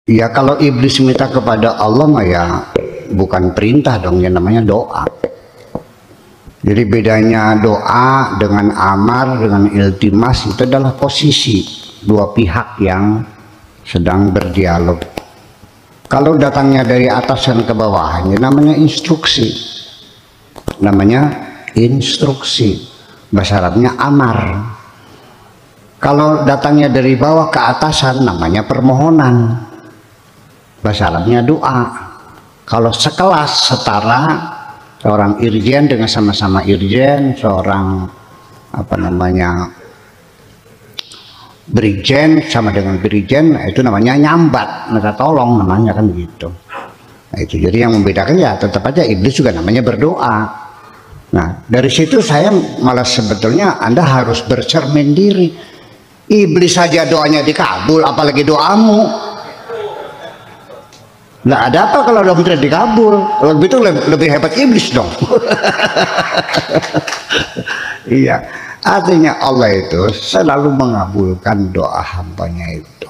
Ya kalau iblis minta kepada Allah mah ya bukan perintah dong, yang namanya doa. Jadi bedanya doa dengan amar, dengan iltimas itu adalah posisi dua pihak yang sedang berdialog. Kalau datangnya dari atasan ke bawahannya namanya instruksi. Namanya instruksi. Bahasa Arabnya amar. Kalau datangnya dari bawah ke atasan namanya permohonan. Bahasa Arabnya doa. Kalau sekelas setara, seorang irjen dengan sama-sama irjen, seorang brigjen sama dengan brigjen, itu namanya nyambat, minta tolong namanya kan gitu. Nah, itu jadi yang membedakan ya tetap aja iblis juga namanya berdoa. Nah dari situ saya malah sebetulnya Anda harus bercermin diri. Iblis saja doanya dikabul, apalagi doamu. Nah ada apa kalau doa tidak dikabul? Lebih itu lebih hebat iblis dong. Iya, artinya Allah itu selalu mengabulkan doa hambanya itu.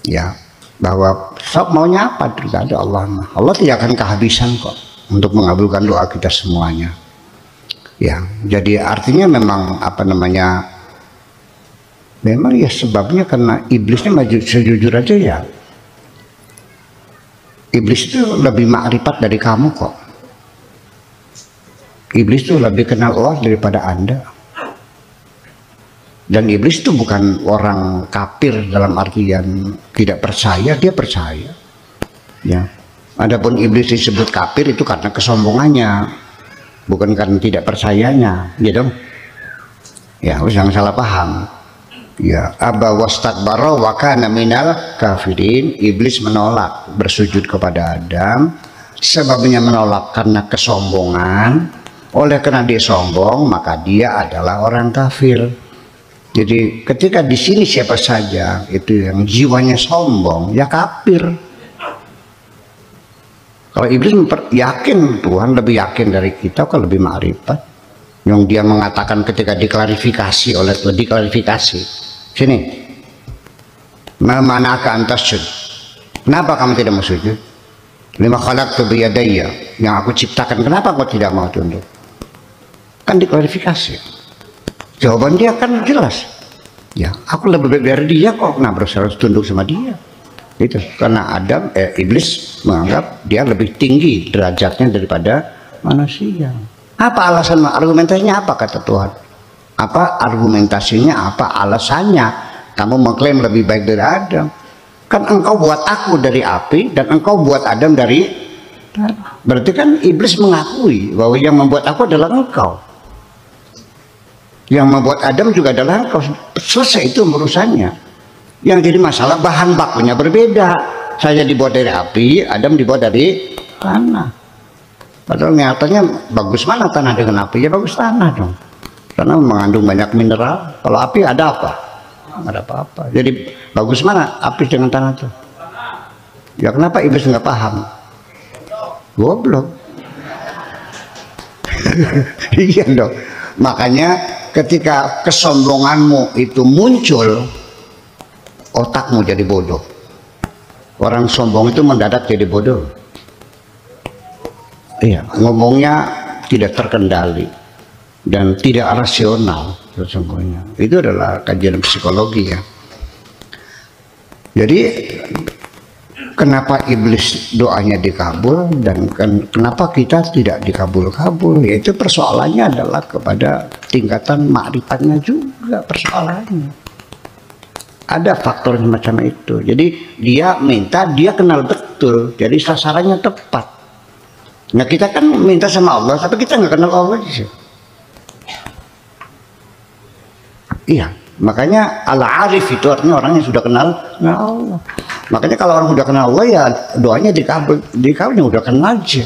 Ya, bahwa sok maunya apa tidak ada Allah. Allah tidak akan kehabisan kok untuk mengabulkan doa kita semuanya. Ya, jadi artinya memang memang ya sebabnya karena iblisnya sejujur aja ya. Iblis itu lebih makrifat dari kamu kok. Iblis itu lebih kenal Allah daripada Anda. Dan iblis itu bukan orang kafir dalam artian tidak percaya, dia percaya. Ya. Adapun iblis disebut kafir itu karena kesombongannya, bukan karena tidak percayanya, gitu. Ya, jangan salah paham. Ya, aba wastakbara wa kana minal kafirin. Iblis menolak bersujud kepada Adam. Sebabnya menolak karena kesombongan. Oleh karena dia sombong, maka dia adalah orang kafir. Jadi ketika di sini siapa saja itu yang jiwanya sombong, ya kafir. Kalau iblis yakin Tuhan lebih yakin dari kita, kan lebih makrifat. Yang dia mengatakan ketika diklarifikasi oleh Tuhan, diklarifikasi. Sini, mana akan tasjud? Kenapa kamu tidak mau sujud? Lima khalaqtu biyadayya, yang aku ciptakan, kenapa kau tidak mau tunduk? Kan diklarifikasi. Jawaban dia kan jelas. Ya, aku lebih baik dari dia kok, kenapa harus tunduk sama dia? Itu karena iblis menganggap dia lebih tinggi derajatnya daripada manusia. Apa alasan, argumentasinya apa kata Tuhan? Apa argumentasinya, apa alasannya kamu mengklaim lebih baik dari Adam? Kan engkau buat aku dari api dan engkau buat Adam dari tanah. Berarti kan iblis mengakui bahwa yang membuat aku adalah engkau, yang membuat Adam juga adalah engkau. Selesai itu urusannya. Yang jadi masalah bahan bakunya berbeda. Saya dibuat dari api, Adam dibuat dari tanah. Padahal nyatanya bagus mana tanah dengan api? Ya bagus tanah dong, karena mengandung banyak mineral. Kalau api ada apa? Nggak ada apa-apa. Jadi bagus mana api dengan tanah itu? Ya kenapa iblis nggak paham? Goblok. Iya dong. Makanya ketika kesombonganmu itu muncul, otakmu jadi bodoh. Orang sombong itu mendadak jadi bodoh. Iya, ngomongnya tidak terkendali. dan tidak rasional sesungguhnya. Itu adalah kajian psikologi ya. Jadi kenapa iblis doanya dikabul dan kenapa kita tidak dikabul-kabul? Yaitu persoalannya adalah kepada tingkatan ma'rifatnya juga persoalannya. Ada faktor semacam itu. Jadi dia minta, dia kenal betul. Jadi sasarannya tepat. Nah kita kan minta sama Allah, tapi kita nggak kenal Allah sih. Iya. Makanya al-arif itu artinya orang yang sudah kenal Allah. Makanya kalau orang sudah kenal Allah ya doanya dikabul, udah kenal aja.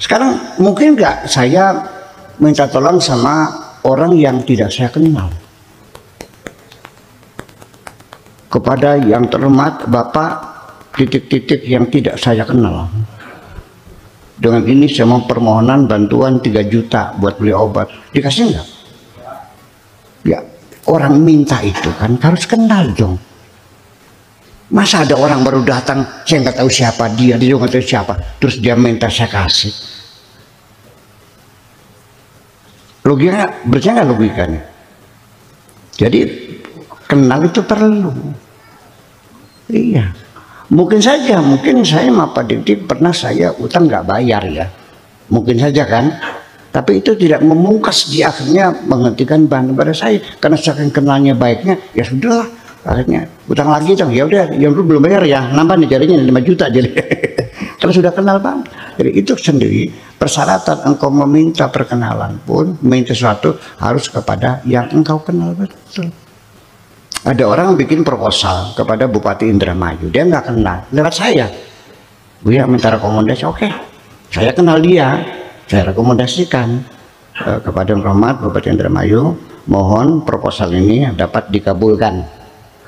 Sekarang mungkin nggak saya minta tolong sama orang yang tidak saya kenal? Kepada yang terhormat Bapak titik-titik yang tidak saya kenal. Dengan ini saya mau permohonan bantuan 3 juta buat beli obat. Dikasih nggak? Ya. Orang minta itu kan harus kenal dong. Masa ada orang baru datang, saya nggak tahu siapa dia juga nggak tahu siapa, terus dia minta saya kasih. Logikanya, berarti nggak logikanya? Jadi kenal itu perlu. Iya. Mungkin saja, mungkin saya sama Pak Didi pernah saya utang nggak bayar ya. Mungkin saja kan. Tapi itu tidak memungkas dia akhirnya menghentikan bahan pada saya karena saking kenalnya baiknya ya sudahlah akhirnya utang lagi dong ya udah yang dulu belum bayar ya nambah nih jadinya 5 juta jadi kalau sudah kenal banget. Jadi itu sendiri persyaratan engkau meminta perkenalan pun meminta sesuatu harus kepada yang engkau kenal betul. Ada orang bikin proposal kepada Bupati Indramayu, dia nggak kenal, lewat saya Bu ya minta rekomendasi. Oke, saya kenal dia, saya rekomendasikan kepada Yang Terhormat Bupati Indramayu, mohon proposal ini dapat dikabulkan.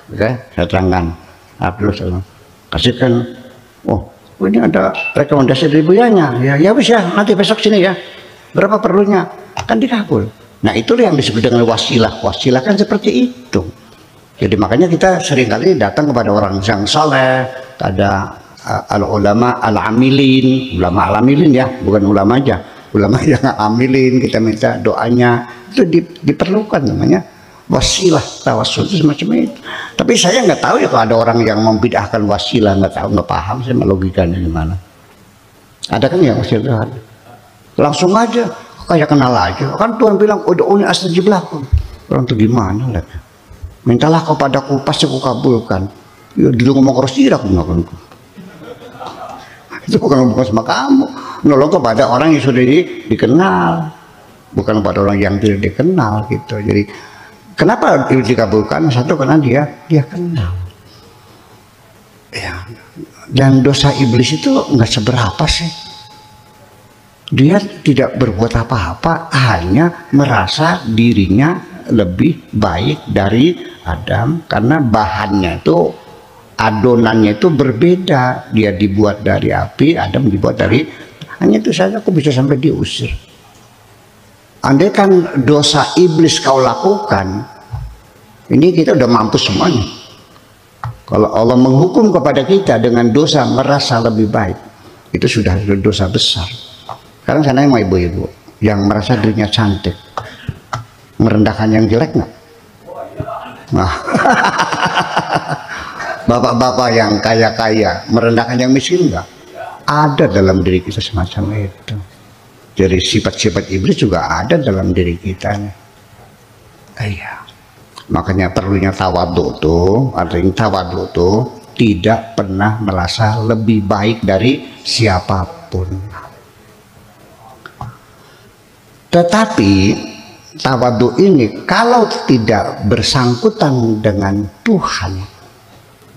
Oke, saya terangkan. Terus kasihkan. Oh, ini ada rekomendasi dari buyanya. Ya wis ya, nanti besok sini ya. Berapa perlunya? Kan dikabul. Nah, itulah yang disebut dengan wasilah. Wasilah kan seperti itu. Jadi makanya kita seringkali datang kepada orang yang saleh, ada al-ulama al-amilin, ulama al-amilin ya, bukan ulama aja. Ulama yang amilin, kita minta doanya, itu diperlukan namanya wasilah, tawassul itu semacam itu. Tapi saya nggak tahu ya kalau ada orang yang membid'ahkan wasilah, nggak tahu, nggak paham saya logikanya gimana. Ada kan ya wasilah? Langsung aja, kayak kenal aja. Kan Tuhan bilang, ud'uni astajib lakum. Orang tuh gimana lah? Mintalah kepadaku, pasti aku kabulkan. Ya, dulu ngomong terus tidak aku. Itu bukan sama kamu. Nolong kepada orang yang sudah dikenal, bukan pada orang yang tidak dikenal gitu. Jadi kenapa dikabulkan? Satu karena dia kenal. Ya. Dan dosa iblis itu nggak seberapa sih. Dia tidak berbuat apa-apa, hanya merasa dirinya lebih baik dari Adam karena bahannya itu, adonannya itu berbeda. Dia dibuat dari api, Adam dibuat dari, hanya itu saja aku bisa sampai diusir. Andai kan dosa iblis kau lakukan, ini kita udah mampu semuanya. Kalau Allah menghukum kepada kita dengan dosa merasa lebih baik, itu sudah dosa besar. Sekarang sana yang mau ibu-ibu yang merasa dirinya cantik, merendahkan yang jelek nggak? Nah, bapak-bapak yang kaya-kaya merendahkan yang miskin nggak? Ada dalam diri kita semacam itu. Jadi sifat-sifat iblis juga ada dalam diri kita. Iya. Makanya perlunya tawadhu tuh, artinya tawadhu tuh tidak pernah merasa lebih baik dari siapapun. Tetapi tawadhu ini kalau tidak bersangkutan dengan Tuhan,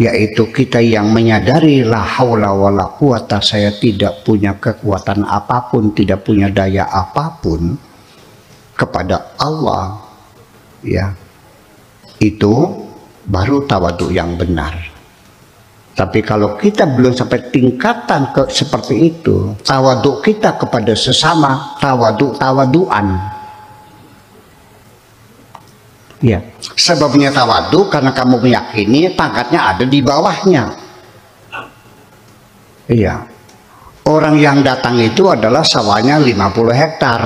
yaitu kita yang menyadari la haula wala quwata, saya tidak punya kekuatan apapun, tidak punya daya apapun kepada Allah, ya, itu baru tawadhu yang benar. Tapi kalau kita belum sampai tingkatan seperti itu, tawadhu kita kepada sesama, tawaduan. Ya, sebabnya tawadhu karena kamu meyakini pangkatnya ada di bawahnya. Iya. Orang yang datang itu adalah sawahnya 50 hektar.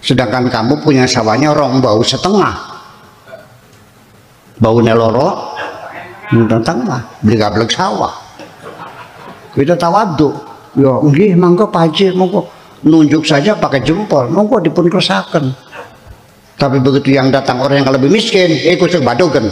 sedangkan kamu punya sawahnya rong bau setengah, bau neloro tengah, beli gablek sawah. Kita tawadhu, ya nggih mangga Pak Haji, monggo nunjuk saja pakai jempol, monggo dipun kerusakan. Tapi begitu yang datang orang yang lebih miskin, ikut badogen.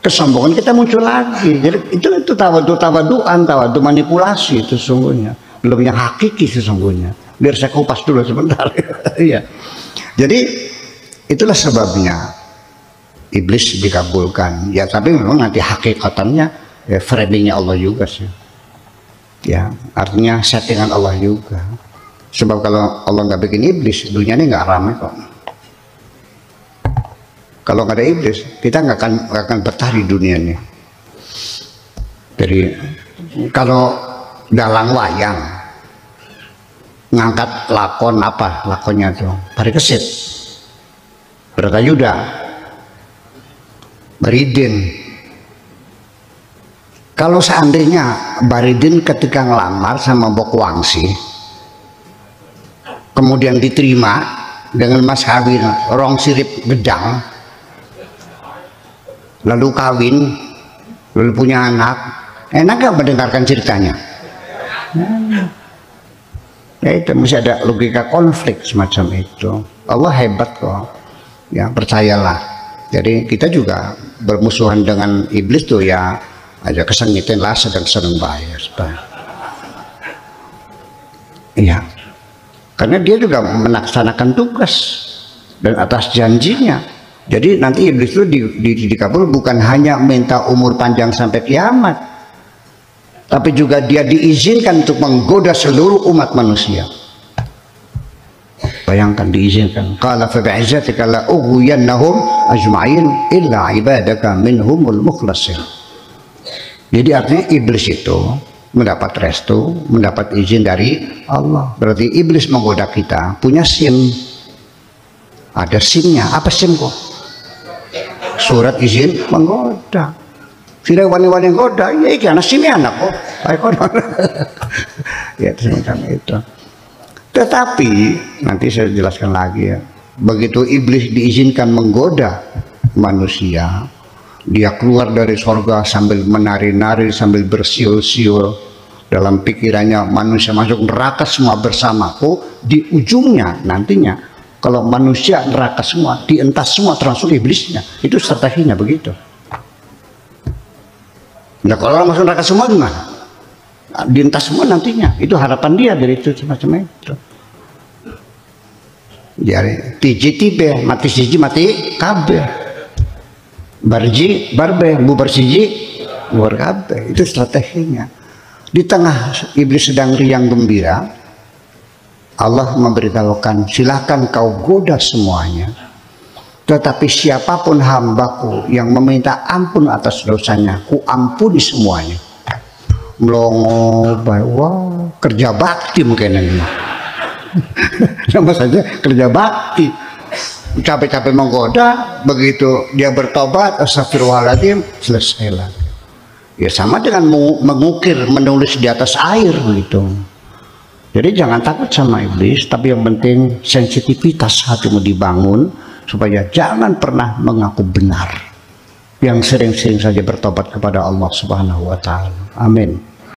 Kesombongan kita muncul lagi. Jadi itu tawaduan, tawadhu manipulasi itu sesungguhnya. Belum yang hakiki sesungguhnya. Biar saya kupas dulu sebentar. Iya. Jadi itulah sebabnya iblis dikabulkan. Ya tapi memang nanti hakikatannya ya, framingnya Allah juga sih. Ya artinya settingan Allah juga. Sebab kalau Allah nggak bikin iblis, dunia ini nggak ramai kok. Kalau nggak ada iblis, kita nggak akan betah di dunia ini. Jadi kalau dalang wayang ngangkat lakon apa lakonnya tuh, Parikesit, Bratayuda, Baridin. Kalau seandainya Baridin ketika ngelamar sama Mbok Wangsi, kemudian diterima dengan mas kawin rong sirip gedang, lalu kawin, lalu punya anak, enak gak mendengarkan ceritanya? Ya itu masih ada logika konflik semacam itu. Allah hebat kok, ya percayalah. Jadi kita juga bermusuhan dengan iblis tuh ya, aja kesengitin lah sedang bahaya. Iya, karena dia juga melaksanakan tugas dan atas janjinya. Jadi nanti iblis itu dikabul bukan hanya minta umur panjang sampai kiamat, tapi juga dia diizinkan untuk menggoda seluruh umat manusia. Bayangkan diizinkan. Qala fa bi'izzatika la ughwiyannahum ajma'in illa ibadaka minhumul mukhlasin. Jadi artinya iblis itu mendapat restu, mendapat izin dari Allah. Berarti iblis menggoda kita punya SIM. Ada SIM-nya. Apa SIM kok? Surat izin menggoda. Tidak wani-wani goda, ya iki anak sini anak kok. Ya semacam itu. Tetapi nanti saya jelaskan lagi ya. Begitu iblis diizinkan menggoda manusia, dia keluar dari sorga sambil menari-nari, sambil bersiul-siul. Dalam pikirannya manusia masuk neraka semua bersamaku. Di ujungnya nantinya kalau manusia neraka semua, dientas semua termasuk iblisnya. Itu strateginya begitu. Nah kalau orang masuk neraka semua gimana? Dientas semua nantinya. Itu harapan dia dari itu semacam itu. Jadi tiji tibe, mati siji mati kabeh. Barji barbe, bubar siji bubar kabeh. Itu strateginya. Di tengah iblis sedang riang gembira, Allah memberitahukan, silahkan kau goda semuanya, tetapi siapapun hambaku yang meminta ampun atas dosanya, ku ampuni semuanya. Melongo, wah kerja bakti mungkin ini. Sama saja kerja bakti. Capek-capek menggoda, begitu dia bertobat, astagfirullahaladzim, selesai lagi. Ya sama dengan mengukir, menulis di atas air begitu. Jadi jangan takut sama iblis, tapi yang penting sensitivitas hatimu dibangun supaya jangan pernah mengaku benar. Yang sering-sering saja bertobat kepada Allah Subhanahu wa taala. Amin.